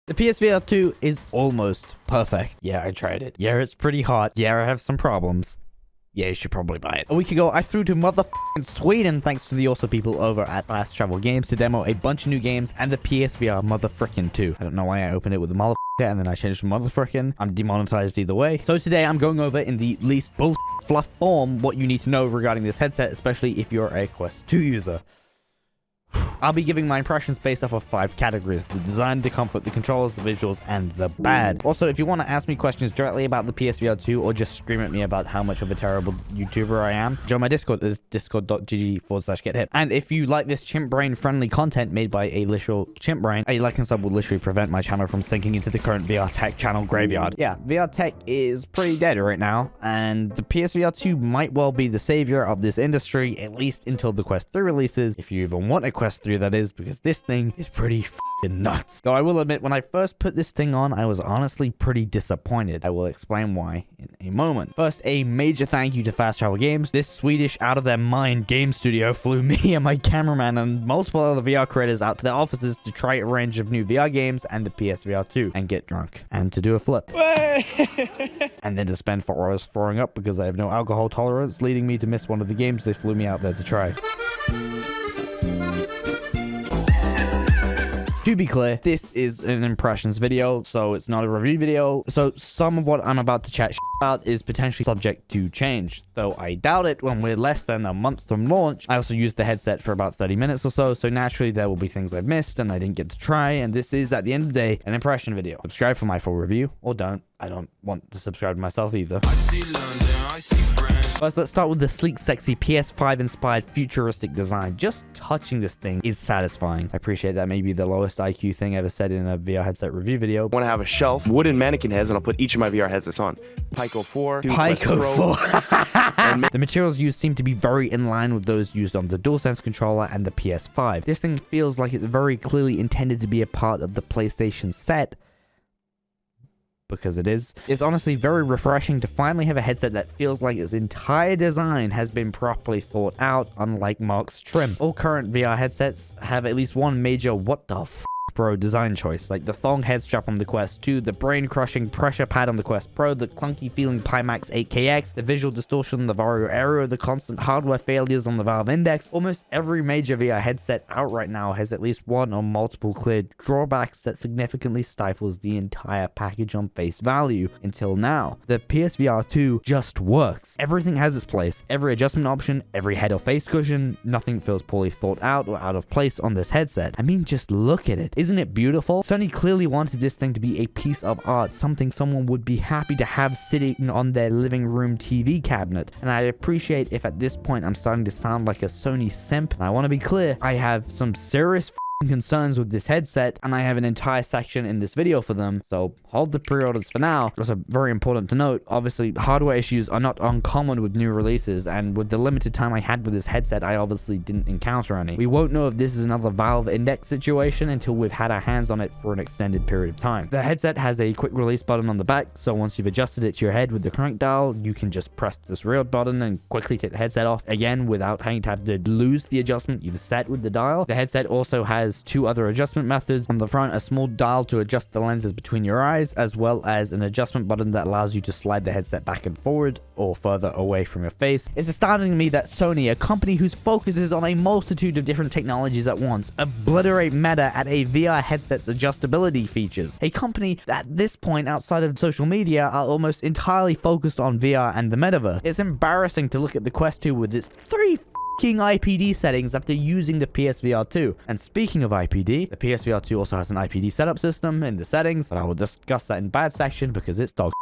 The PSVR 2 is almost perfect. Yeah, I tried it. Yeah, it's pretty hot. Yeah, I have some problems. Yeah, you should probably buy it. A week ago, I flew to motherfucking Sweden thanks to the awesome people over at Fast Travel Games to demo a bunch of new games and the PSVR motherfucking 2. I don't know why I opened it with the motherfucker and then I changed to motherfucking. I'm demonetized either way. So today, I'm going over in the least bull fluff form what you need to know regarding this headset, especially if you're a Quest 2 user. I'll be giving my impressions based off of 5 categories: the design, the comfort, the controls, the visuals, and the bad. Also, if you want to ask me questions directly about the PSVR 2 or just scream at me about how much of a terrible YouTuber I am, join my Discord. There's discord.gg/GetHip. And if you like this chimp brain friendly content made by a literal chimp brain, a like and sub will literally prevent my channel from sinking into the current VR tech channel graveyard. Yeah, VR tech is pretty dead right now, and the PSVR 2 might well be the savior of this industry, at least until the Quest 3 releases, if you even want a Quest 3 that is, because this thing is pretty f***ing nuts. Though I will admit, when I first put this thing on, I was honestly pretty disappointed. I will explain why in a moment. First, a major thank you to Fast Travel Games. This Swedish out of their mind game studio flew me and my cameraman and multiple other VR creators out to their offices to try a range of new VR games and the PSVR 2 and get drunk and to do a flip. And then to spend 4 hours throwing up because I have no alcohol tolerance, leading me to miss one of the games they flew me out there to try. To be clear, this is an impressions video, so it's not a review video, so some of what I'm about to chat about is potentially subject to change, though I doubt it when we're less than a month from launch. I also used the headset for about 30 minutes or so, so naturally there will be things I've missed and I didn't get to try, and this is, at the end of the day, an impression video. Subscribe for my full review, or don't. I don't want to subscribe to myself either. I see London, I see France. First, let's start with the sleek, sexy PS5-inspired futuristic design. Just touching this thing is satisfying. I appreciate that may be the lowest IQ thing ever said in a VR headset review video. I want to have a shelf, wooden mannequin heads, and I'll put each of my VR headsets on. Pico 4, Pico 4. The materials used seem to be very in line with those used on the DualSense controller and the PS5. This thing feels like it's very clearly intended to be a part of the PlayStation set, because it is. It's honestly very refreshing to finally have a headset that feels like its entire design has been properly thought out, unlike Mark's trim. All current VR headsets have at least one major what the f Pro design choice, like the thong head strap on the Quest 2, the brain-crushing pressure pad on the Quest Pro, the clunky-feeling Pimax 8KX, the visual distortion on the Vario Aero, the constant hardware failures on the Valve Index. Almost every major VR headset out right now has at least one or multiple clear drawbacks that significantly stifles the entire package on face value. Until now, the PSVR 2 just works. Everything has its place, every adjustment option, every head or face cushion, nothing feels poorly thought out or out of place on this headset. I mean, just look at it. Isn't it beautiful? Sony clearly wanted this thing to be a piece of art, something someone would be happy to have sitting on their living room TV cabinet. And I appreciate if at this point I'm starting to sound like a Sony simp. And I want to be clear, I have some serious concerns with this headset, and I have an entire section in this video for them, so hold the pre-orders for now. Also very important to note, obviously hardware issues are not uncommon with new releases, and with the limited time I had with this headset, I obviously didn't encounter any. We won't know if this is another Valve Index situation until we've had our hands on it for an extended period of time. The headset has a quick release button on the back, so once you've adjusted it to your head with the crank dial, you can just press this rear button and quickly take the headset off again without having to have to lose the adjustment you've set with the dial. The headset also has 2 other adjustment methods. On the front, a small dial to adjust the lenses between your eyes, as well as an adjustment button that allows you to slide the headset back and forward or further away from your face. It's astounding to me that Sony, a company whose focus is on a multitude of different technologies at once, obliterate meta at a VR headset's adjustability features. A company that at this point, outside of social media, are almost entirely focused on VR and the metaverse. It's embarrassing to look at the Quest 2 with its 3 IPD settings after using the PSVR 2. And speaking of IPD, the PSVR 2 also has an IPD setup system in the settings, but I will discuss that in bad section because it's dog.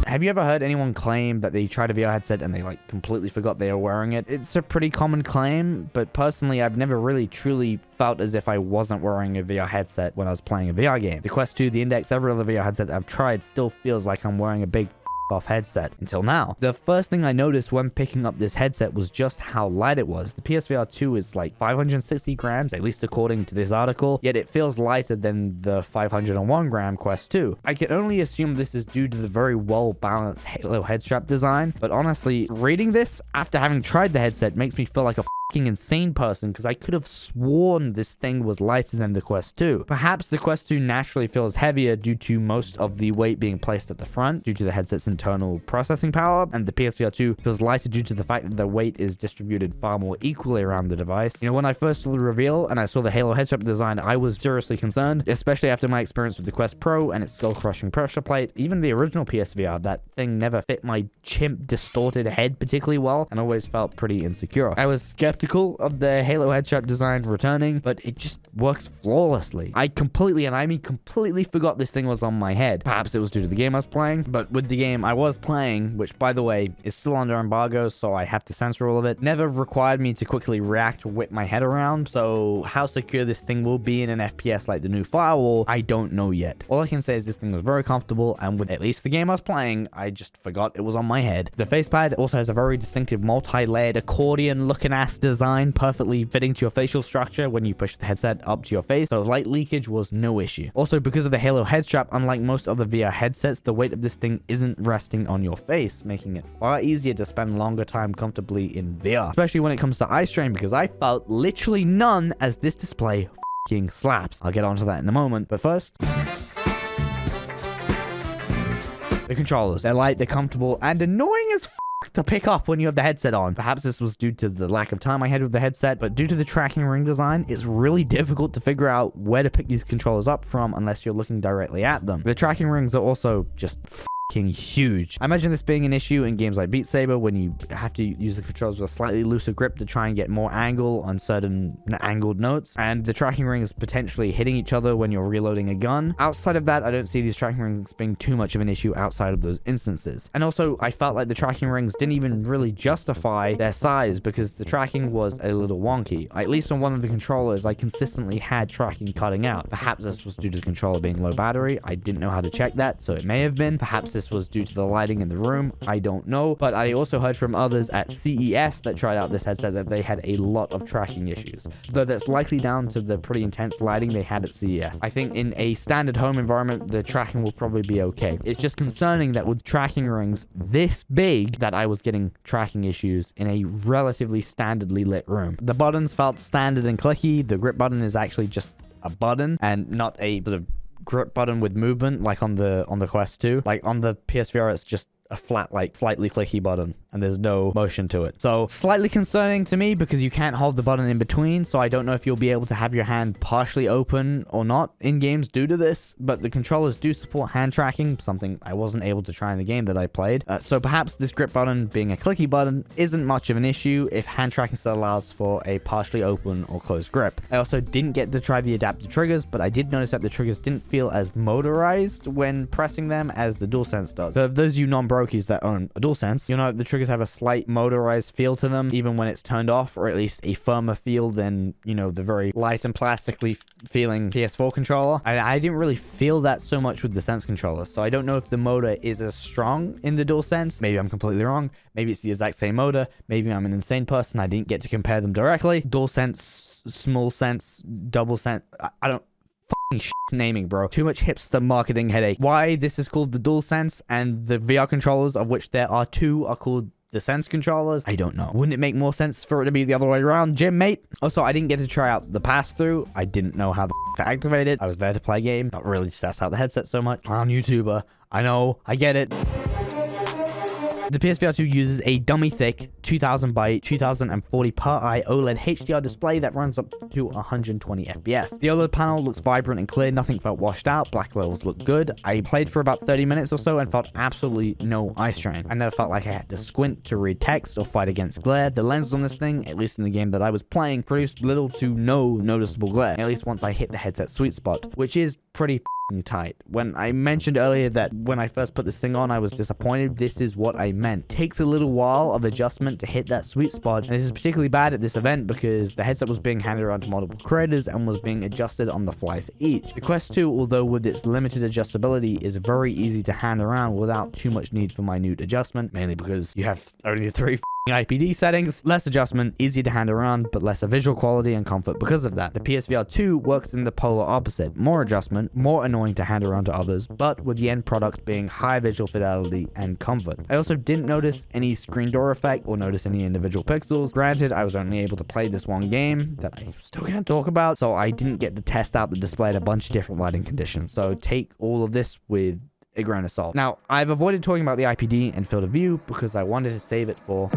Have you ever heard anyone claim that they tried a VR headset and they like completely forgot they were wearing it? It's a pretty common claim, but personally I've never really truly felt as if I wasn't wearing a VR headset when I was playing a VR game. The Quest 2, the Index, every other VR headset I've tried still feels like I'm wearing a big off headset until now. The first thing I noticed when picking up this headset was just how light it was. The PSVR 2 is like 560 grams, at least according to this article, yet it feels lighter than the 501 gram Quest 2. I can only assume this is due to the very well balanced Halo head strap design, but honestly, reading this after having tried the headset makes me feel like a insane person because I could have sworn this thing was lighter than the Quest 2. Perhaps the Quest 2 naturally feels heavier due to most of the weight being placed at the front due to the headset's internal processing power, and the PSVR 2 feels lighter due to the fact that the weight is distributed far more equally around the device. You know, when I first saw the reveal and I saw the Halo head strap design, I was seriously concerned, especially after my experience with the Quest Pro and its skull-crushing pressure plate. Even the original PSVR, that thing never fit my chimp distorted head particularly well and always felt pretty insecure. I was skeptical of the Halo head strap design returning, but it just works flawlessly. I completely, and I mean completely, forgot this thing was on my head. Perhaps it was due to the game I was playing, but with the game I was playing, which by the way is still under embargo, so I have to censor all of it, never required me to quickly react or whip my head around. So how secure this thing will be in an FPS like the new Firewall, I don't know yet. All I can say is this thing was very comfortable, and with at least the game I was playing, I just forgot it was on my head. The facepad also has a very distinctive multi-layered accordion looking ass design, perfectly fitting to your facial structure when you push the headset up to your face, so light leakage was no issue. Also, because of the Halo head strap, unlike most other VR headsets, the weight of this thing isn't resting on your face, making it far easier to spend longer time comfortably in VR, especially when it comes to eye strain, because I felt literally none as this display f***ing slaps. I'll get onto that in a moment, but first, the controllers. They're light, they're comfortable, and annoying as to pick up when you have the headset on. Perhaps this was due to the lack of time I had with the headset, but due to the tracking ring design, it's really difficult to figure out where to pick these controllers up from unless you're looking directly at them. The tracking rings are also just huge. I imagine this being an issue in games like Beat Saber when you have to use the controls with a slightly looser grip to try and get more angle on certain angled notes, and the tracking rings potentially hitting each other when you're reloading a gun. Outside of that, I don't see these tracking rings being too much of an issue outside of those instances. And also, I felt like the tracking rings didn't even really justify their size because the tracking was a little wonky. At least on one of the controllers, I consistently had tracking cutting out. Perhaps this was due to the controller being low battery. I didn't know how to check that, so it may have been. Perhaps this was due to the lighting in the room. I don't know, but I also heard from others at CES that tried out this headset that they had a lot of tracking issues, though that's likely down to the pretty intense lighting they had at CES. I think in a standard home environment, the tracking will probably be okay. It's just concerning that with tracking rings this big that I was getting tracking issues in a relatively standardly lit room. The buttons felt standard and clicky. The grip button is actually just a button and not a sort of grip button with movement like on the Quest 2. Like on the PSVR, it's just a flat, like slightly clicky button and there's no motion to it. So slightly concerning to me because you can't hold the button in between, so I don't know if you'll be able to have your hand partially open or not in games due to this, but the controllers do support hand tracking, something I wasn't able to try in the game that I played. So perhaps this grip button being a clicky button isn't much of an issue if hand tracking still allows for a partially open or closed grip. I also didn't get to try the adaptive triggers, but I did notice that the triggers didn't feel as motorized when pressing them as the DualSense does. So those of you non-brokies that own a DualSense, you'll know that the triggers have a slight motorized feel to them even when it's turned off, or at least a firmer feel than, you know, the very light and plastically feeling PS4 controller. I didn't really feel that so much with the Sense controller, so I don't know if the motor is as strong in the DualSense. Maybe I'm completely wrong. Maybe it's the exact same motor. Maybe I'm an insane person. I didn't get to compare them directly. DualSense, Small Sense, Double Sense. I don't naming, bro. Too much hipster marketing headache. Why this is called the DualSense and the VR controllers, of which there are two, are called the Sense controllers, I don't know. Wouldn't it make more sense for it to be the other way around, Jim, mate? Also, I didn't get to try out the pass-through. I didn't know how to activate it. I was there to play a game, not really to test out the headset so much. I'm a YouTuber. I know. I get it. The PSVR 2 uses a dummy-thick 2000 by 2040 per eye OLED HDR display that runs up to 120 FPS. The OLED panel looks vibrant and clear, nothing felt washed out, black levels look good. I played for about 30 minutes or so and felt absolutely no eye strain. I never felt like I had to squint to read text or fight against glare. The lenses on this thing, at least in the game that I was playing, produced little to no noticeable glare, at least once I hit the headset sweet spot, which is pretty tight. When I mentioned earlier that when I first put this thing on I was disappointed, this is what I meant. It takes a little while of adjustment to hit that sweet spot, and this is particularly bad at this event because the headset was being handed around to multiple creators and was being adjusted on the fly for each. The Quest 2, although with its limited adjustability, is very easy to hand around without too much need for minute adjustment, mainly because you have only 3 IPD settings, less adjustment, easier to hand around, but lesser visual quality and comfort because of that. The PSVR 2 works in the polar opposite, more adjustment, more annoying to hand around to others, but with the end product being high visual fidelity and comfort. I also didn't notice any screen door effect or notice any individual pixels. Granted, I was only able to play this one game that I still can't talk about, so I didn't get to test out the display at a bunch of different lighting conditions. So take all of this with a grain of salt. Now, I've avoided talking about the IPD and field of view because I wanted to save it for...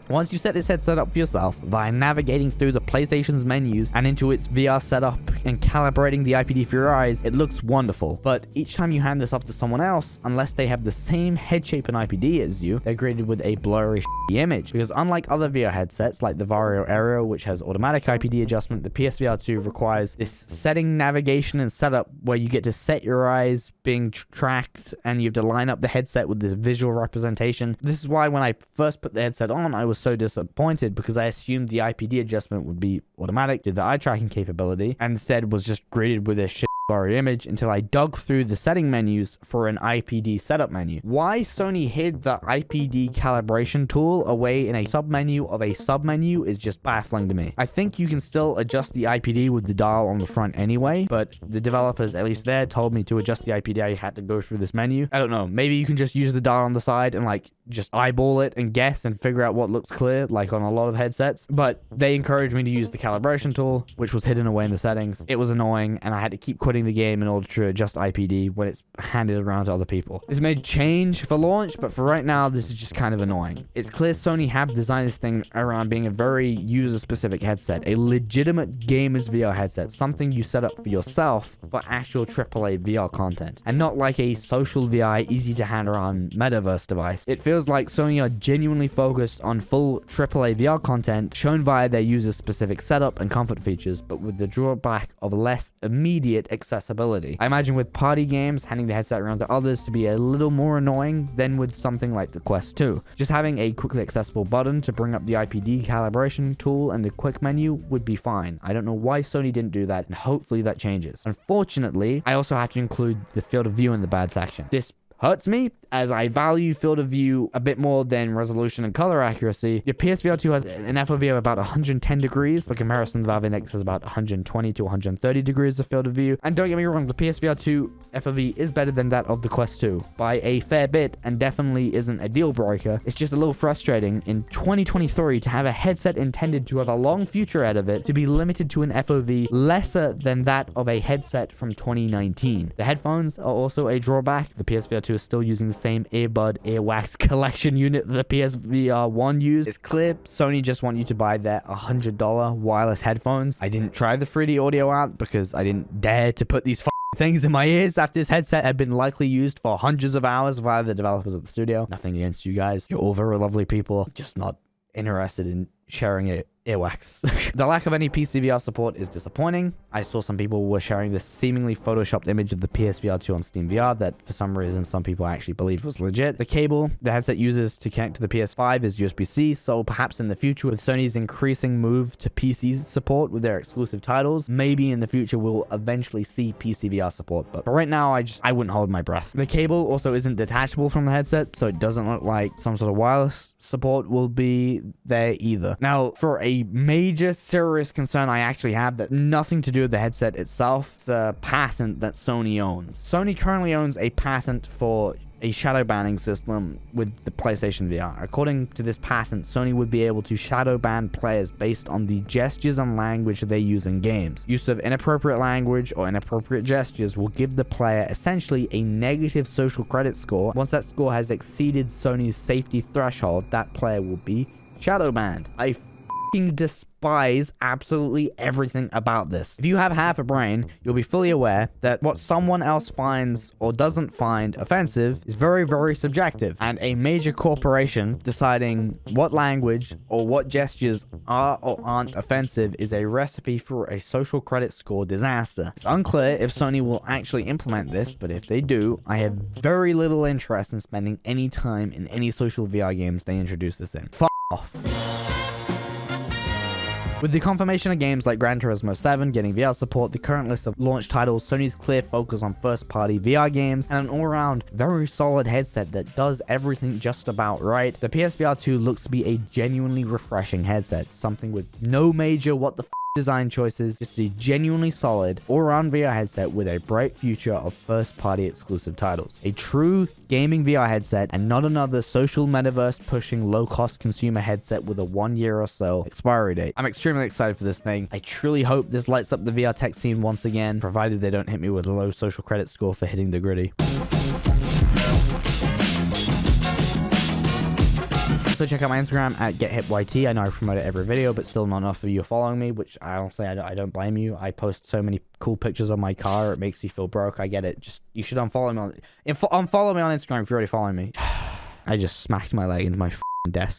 Once you set this headset up for yourself, via navigating through the PlayStation's menus and into its VR setup and calibrating the IPD for your eyes, it looks wonderful. But each time you hand this off to someone else, unless they have the same head shape and IPD as you, they're greeted with a blurry image. Because unlike other VR headsets like the Vario Aero, which has automatic IPD adjustment, the PSVR 2 requires this setting, navigation, and setup where you get to set your eyes being tracked and you have to line up the headset with this visual representation. This is why when I first put the headset on, I was so disappointed because I assumed the IPD adjustment would be automatic to the eye tracking capability and instead was just greeted with a shit blurry image until I dug through the setting menus for an IPD setup menu. Why Sony hid the IPD calibration tool away in a submenu of a submenu is just baffling to me. I think you can still adjust the IPD with the dial on the front anyway, but the developers, at least there, told me to adjust the IPD I had to go through this menu. I don't know, maybe you can just use the dial on the side and like just eyeball it and guess and figure out what looks clear, like on a lot of headsets, but they encouraged me to use the calibration tool, which was hidden away in the settings. It was annoying and I had to keep quitting the game in order to adjust IPD when it's handed around to other people. This may change for launch, but for right now, this is just kind of annoying. It's clear Sony have designed this thing around being a very user-specific headset, a legitimate gamer's VR headset, something you set up for yourself for actual AAA VR content, and not like a social VR, easy-to-hand-around metaverse device. It feels like Sony are genuinely focused on full AAA VR content shown via their user-specific setup and comfort features, but with the drawback of less immediate accessibility. I imagine with party games, handing the headset around to others to be a little more annoying than with something like the Quest 2. Just having a quickly accessible button to bring up the IPD calibration tool and the quick menu would be fine. I don't know why Sony didn't do that, and hopefully that changes. Unfortunately, I also have to include the field of view in the bad section. This hurts me, as I value field of view a bit more than resolution and color accuracy. Your PSVR 2 has an FOV of about 110 degrees. For comparison, the Valve Index has about 120 to 130 degrees of field of view. And don't get me wrong, the PSVR 2 FOV is better than that of the Quest 2 by a fair bit and definitely isn't a deal breaker. It's just a little frustrating in 2023 to have a headset intended to have a long future ahead of it to be limited to an FOV lesser than that of a headset from 2019. The headphones are also a drawback. The PSVR 2 is still using the same earbud earwax collection unit that the PSVR 1 used. It's clear Sony just want you to buy their $100 wireless headphones. I didn't try the 3D audio out because I didn't dare to put these things in my ears after this headset had been likely used for hundreds of hours via the developers at the studio. Nothing against you guys. You're all very lovely people. Just not interested in sharing it. Earwax. The lack of any PSVR support is disappointing. I saw some people were sharing this seemingly photoshopped image of the PSVR 2 on Steam VR that for some reason some people actually believed was legit. The cable the headset uses to connect to the PS5 is USB-C, so perhaps in the future with Sony's increasing move to PC support with their exclusive titles, maybe in the future we'll eventually see PSVR support, but for right now I wouldn't hold my breath. The cable also isn't detachable from the headset, so it doesn't look like some sort of wireless support will be there either. Now, for a major serious concern I actually have that nothing to do with the headset itself, it's a patent that Sony owns. Sony currently owns a patent for a shadow banning system with the PlayStation VR. According to this patent, Sony would be able to shadow ban players based on the gestures and language they use in games. Use of inappropriate language or inappropriate gestures will give the player essentially a negative social credit score. Once that score has exceeded Sony's safety threshold, that player will be shadow banned. I despise absolutely everything about this. If you have half a brain, you'll be fully aware that what someone else finds or doesn't find offensive is very, very subjective, and a major corporation deciding what language or what gestures are or aren't offensive is a recipe for a social credit score disaster. It's unclear if Sony will actually implement this, but if they do, I have very little interest in spending any time in any social VR games they introduce this in. F*** off. With the confirmation of games like Gran Turismo 7 getting VR support, the current list of launch titles, Sony's clear focus on first-party VR games, and an all-around very solid headset that does everything just about right, the PSVR 2 looks to be a genuinely refreshing headset, something with no major what the design choices, just a genuinely solid all-around VR headset with a bright future of first-party exclusive titles. A true gaming VR headset and not another social metaverse pushing low-cost consumer headset with a 1 year or so expiry date. I'm extremely excited for this thing. I truly hope this lights up the VR tech scene once again, provided they don't hit me with a low social credit score for hitting the gritty. Also check out my Instagram at GetHipYT. I know I promote it every video, but still not enough of you are following me, which I honestly, I don't blame you. I post so many cool pictures of my car. It makes you feel broke. I get it. Just, you should unfollow me on Instagram if you're already following me. I just smacked my leg into my desk.